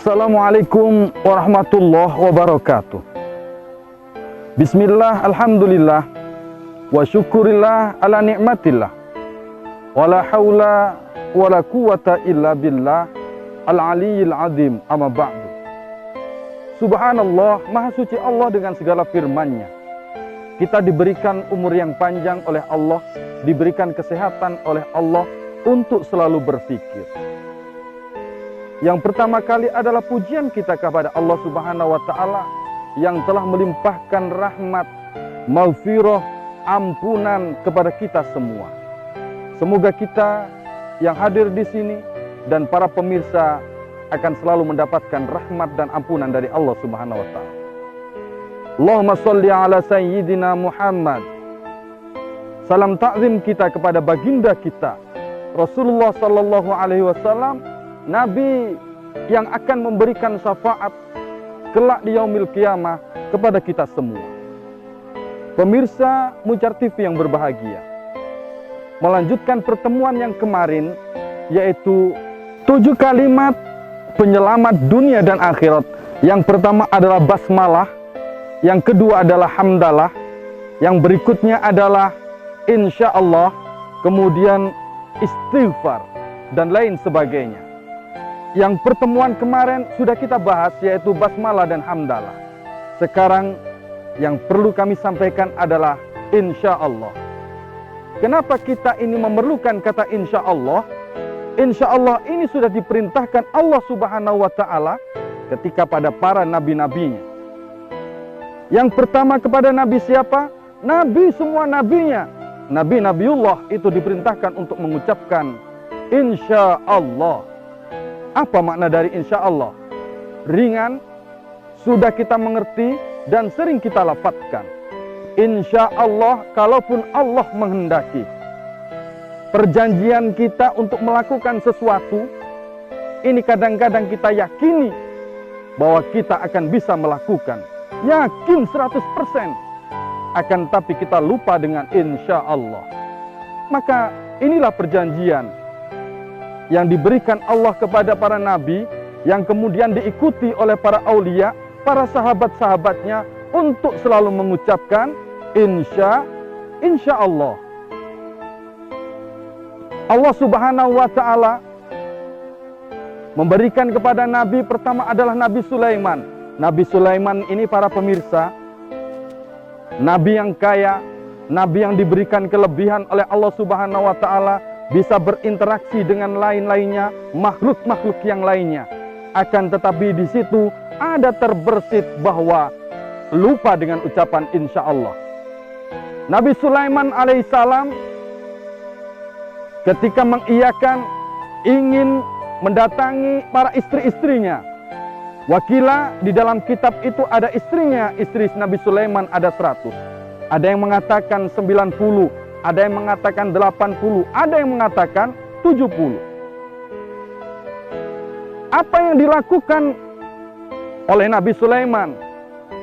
Assalamualaikum warahmatullahi wabarakatuh. Bismillah, alhamdulillah, wa syukurillah ala ni'matillah, wa la hawla wa la quwata illa billah al-aliyyil azim, amma ba'du. Subhanallah, maha suci Allah dengan segala firman-Nya. Kita diberikan umur yang panjang oleh Allah, diberikan kesehatan oleh Allah untuk selalu berpikir. Yang pertama kali adalah pujian kita kepada Allah Subhanahu wa Ta'ala yang telah melimpahkan rahmat, maghfirah, ampunan kepada kita semua. Semoga kita yang hadir di sini dan para pemirsa akan selalu mendapatkan rahmat dan ampunan dari Allah Subhanahu wa Ta'ala. Allahumma sholli ala sayyidina Muhammad. Salam takzim kita kepada baginda kita Rasulullah sallallahu alaihi wasallam, Nabi yang akan memberikan syafaat kelak di yaumil qiyamah kepada kita semua. Pemirsa Mucar TV yang berbahagia, melanjutkan pertemuan yang kemarin, yaitu 7 kalimat penyelamat dunia dan akhirat. Yang pertama adalah basmalah, yang kedua adalah hamdalah, yang berikutnya adalah insyaallah, kemudian istighfar dan lain sebagainya. Yang pertemuan kemarin sudah kita bahas, yaitu basmalah dan hamdalah. Sekarang yang perlu kami sampaikan adalah insya Allah. Kenapa kita ini memerlukan kata insya Allah? Insya Allah ini sudah diperintahkan Allah Subhanahu wa Ta'ala ketika pada para nabi-nabinya. Yang pertama kepada nabi siapa? Nabi semua nabinya. Nabi-nabiullah itu diperintahkan untuk mengucapkan insya Allah. Apa makna dari insya Allah? Ringan, sudah kita mengerti dan sering kita lafadzkan. Insya Allah, kalaupun Allah menghendaki. Perjanjian kita untuk melakukan sesuatu, ini kadang-kadang kita yakini bahwa kita akan bisa melakukan. Yakin 100%. Akan tapi kita lupa dengan insya Allah. Maka inilah perjanjian yang diberikan Allah kepada para nabi, yang kemudian diikuti oleh para aulia, para sahabat-sahabatnya untuk selalu mengucapkan insya Allah. Allah Subhanahu wa Ta'ala memberikan kepada nabi pertama adalah Nabi Sulaiman. Nabi Sulaiman ini para pemirsa, nabi yang kaya, nabi yang diberikan kelebihan oleh Allah Subhanahu wa Ta'ala, bisa berinteraksi dengan lain-lainnya, makhluk-makhluk yang lainnya. Akan tetapi di situ ada terbersit bahwa lupa dengan ucapan insya Allah. Nabi Sulaiman alaihissalam ketika mengiyakan ingin mendatangi para istri-istrinya. Wakila di dalam kitab itu ada istrinya, istri Nabi Sulaiman ada 100. Ada yang mengatakan 90. Ada yang mengatakan 80, ada yang mengatakan 70. Apa yang dilakukan oleh Nabi Sulaiman?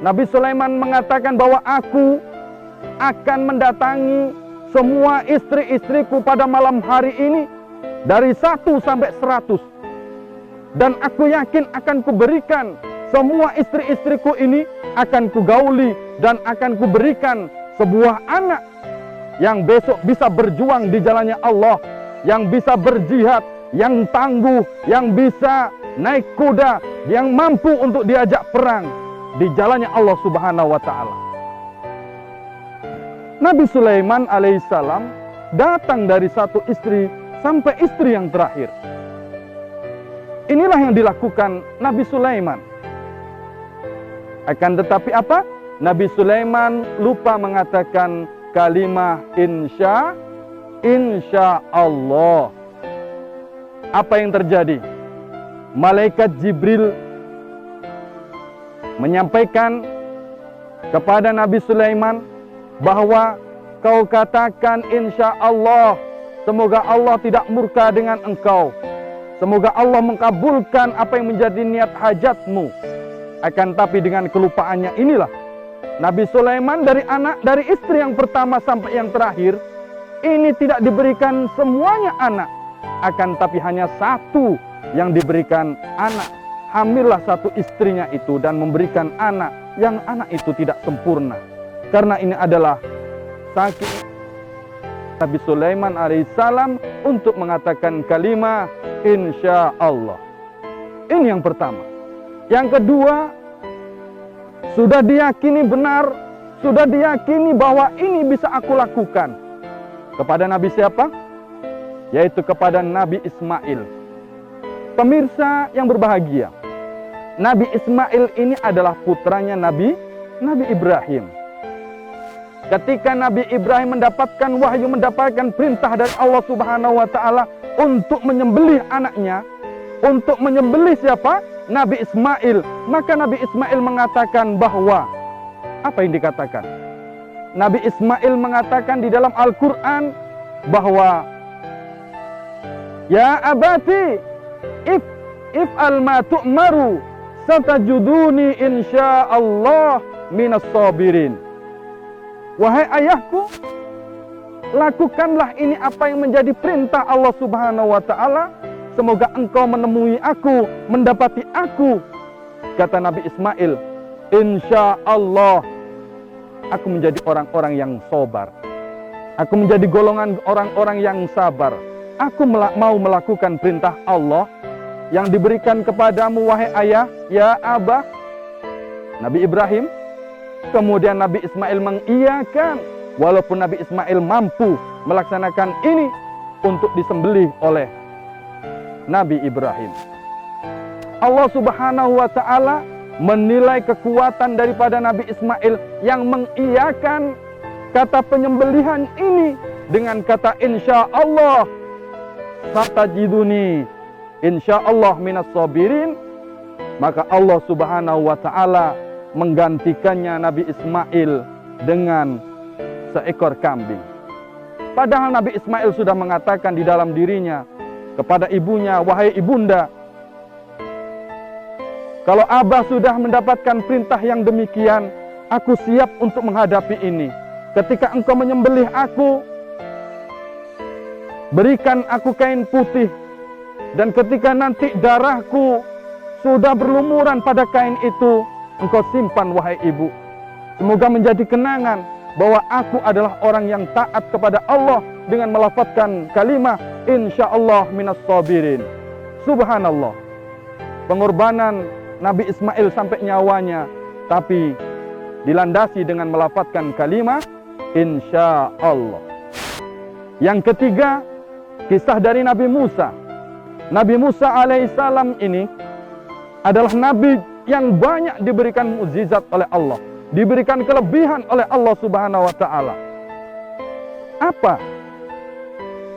Nabi Sulaiman mengatakan bahwa aku akan mendatangi semua istri-istriku pada malam hari ini dari 1 sampai 100. Dan aku yakin akan kuberikan semua istri-istriku ini, akan kugauli dan akan kuberikan sebuah anak yang besok bisa berjuang di jalannya Allah, yang bisa berjihad, yang tangguh, yang bisa naik kuda, yang mampu untuk diajak perang di jalannya Allah Subhanahu wa Ta'ala. Nabi Sulaiman alaihissalam datang dari 1 istri sampai istri yang terakhir. Inilah yang dilakukan Nabi Sulaiman. Akan tetapi apa? Nabi Sulaiman lupa mengatakan kalimah insya Allah. Apa yang terjadi? Malaikat Jibril menyampaikan kepada Nabi Sulaiman bahwa kau katakan insya Allah, semoga Allah tidak murka dengan engkau, semoga Allah mengabulkan apa yang menjadi niat hajatmu. Akan tapi dengan kelupaannya inilah Nabi Sulaiman dari istri yang pertama sampai yang terakhir ini tidak diberikan semuanya anak, akan tapi hanya 1 yang diberikan anak. hamillah satu istrinya itu dan memberikan anak yang anak itu tidak sempurna. Karena ini adalah saking Nabi Sulaiman alaihissalam untuk mengatakan kalimat insya Allah. Ini yang pertama. Yang kedua, sudah diyakini benar, sudah diyakini bahwa ini bisa aku lakukan. Kepada Nabi siapa? Yaitu kepada Nabi Ismail. Pemirsa yang berbahagia, Nabi Ismail ini adalah putranya Nabi Ibrahim. Ketika Nabi Ibrahim mendapatkan wahyu, mendapatkan perintah dari Allah Subhanahu wa taala untuk menyembelih anaknya, untuk menyembelih siapa? Nabi Ismail. Maka Nabi Ismail mengatakan bahwa apa yang dikatakan? Nabi Ismail mengatakan di dalam Al-Qur'an bahwa ya abati if al-ma tu'maru satajuduni insyaallah minas sabirin. Wahai ayahku, lakukanlah ini apa yang menjadi perintah Allah Subhanahu wa taala. Semoga engkau menemui aku, mendapati aku. Kata Nabi Ismail, insyaallah aku menjadi orang-orang yang sabar. Aku menjadi golongan orang-orang yang sabar. Aku mau melakukan perintah Allah yang diberikan kepadamu wahai ayah, ya abah, Nabi Ibrahim. Kemudian Nabi Ismail mengiyakan, walaupun Nabi Ismail mampu melaksanakan ini untuk disembelih oleh Nabi Ibrahim. Allah Subhanahu wa taala menilai kekuatan daripada Nabi Ismail yang mengiyakan kata penyembelihan ini dengan kata insya Allah satajiduni insya Allah minas sabirin. Maka Allah Subhanahu wa taala menggantikannya Nabi Ismail dengan seekor kambing. Padahal Nabi Ismail sudah mengatakan di dalam dirinya kepada ibunya, wahai ibunda, kalau abah sudah mendapatkan perintah yang demikian, aku siap untuk menghadapi ini. Ketika engkau menyembelih aku, berikan aku kain putih, dan ketika nanti darahku sudah berlumuran pada kain itu, engkau simpan wahai ibu. Semoga menjadi kenangan bahwa aku adalah orang yang taat kepada Allah dengan melafazkan kalimat insyaallah minas sabirin. Subhanallah. Pengorbanan Nabi Ismail sampai nyawanya, tapi dilandasi dengan melafazkan kalimat insyaallah. Yang ketiga, kisah dari Nabi Musa. Nabi Musa alaihissalam ini adalah nabi yang banyak diberikan mukjizat oleh Allah, diberikan kelebihan oleh Allah Subhanahu wa taala. Apa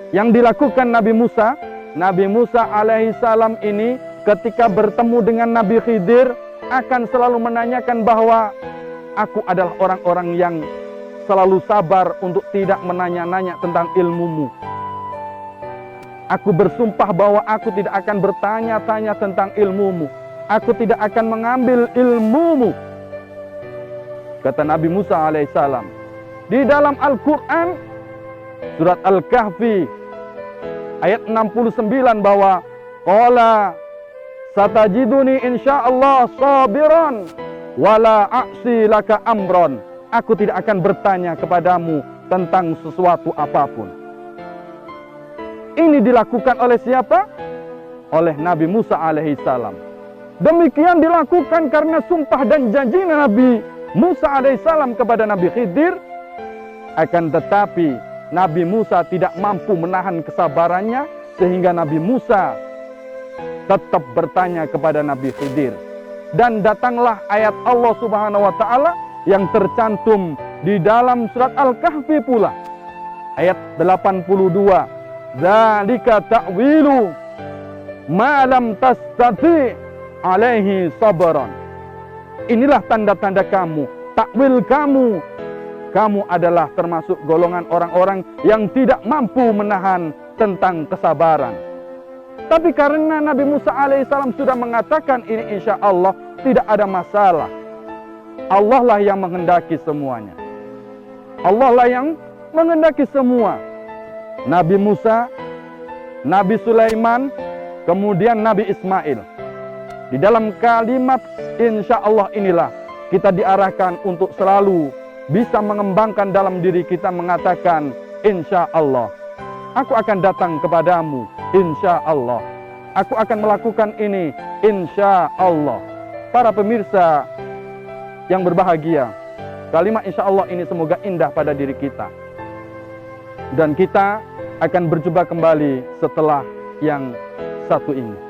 yang dilakukan Nabi Musa? Nabi Musa alaihissalam ini ketika bertemu dengan Nabi Khidir akan selalu menanyakan bahwa aku adalah orang-orang yang selalu sabar untuk tidak menanya-nanya tentang ilmumu. Aku bersumpah bahwa aku tidak akan bertanya-tanya tentang ilmumu. Aku tidak akan mengambil ilmumu. Kata Nabi Musa alaihissalam. Di dalam Al-Quran, surat Al-Kahfi, ayat 69 bahwa qala satajiduni insyaallah sabiran wala a'si laka amron. Aku tidak akan bertanya kepadamu tentang sesuatu apapun. Ini dilakukan oleh siapa? Oleh Nabi Musa alaihissalam. Demikian dilakukan karena sumpah dan janji Nabi Musa alaihissalam kepada Nabi Khidir. Akan tetapi Nabi Musa tidak mampu menahan kesabarannya, sehingga Nabi Musa tetap bertanya kepada Nabi Khidir. Dan datanglah ayat Allah Subhanahu wa taala yang tercantum di dalam surat Al-Kahfi pula. Ayat 82. Dzalika ta'wilu ma lam tastati' alaihi sabran. Inilah tanda-tanda kamu, takwil kamu. Kamu adalah termasuk golongan orang-orang yang tidak mampu menahan tentang kesabaran. Tapi karena Nabi Musa alaihissalam sudah mengatakan ini insya Allah, tidak ada masalah. Allah lah yang menghendaki semuanya. Allah lah yang menghendaki semua. Nabi Musa, Nabi Sulaiman, kemudian Nabi Ismail. Di dalam kalimat insya Allah inilah kita diarahkan untuk selalu bisa mengembangkan dalam diri kita mengatakan insya Allah. Aku akan datang kepadamu insya Allah. Aku akan melakukan ini insya Allah. Para pemirsa yang berbahagia, kalimat insya Allah ini semoga indah pada diri kita. Dan kita akan berjumpa kembali setelah yang satu ini.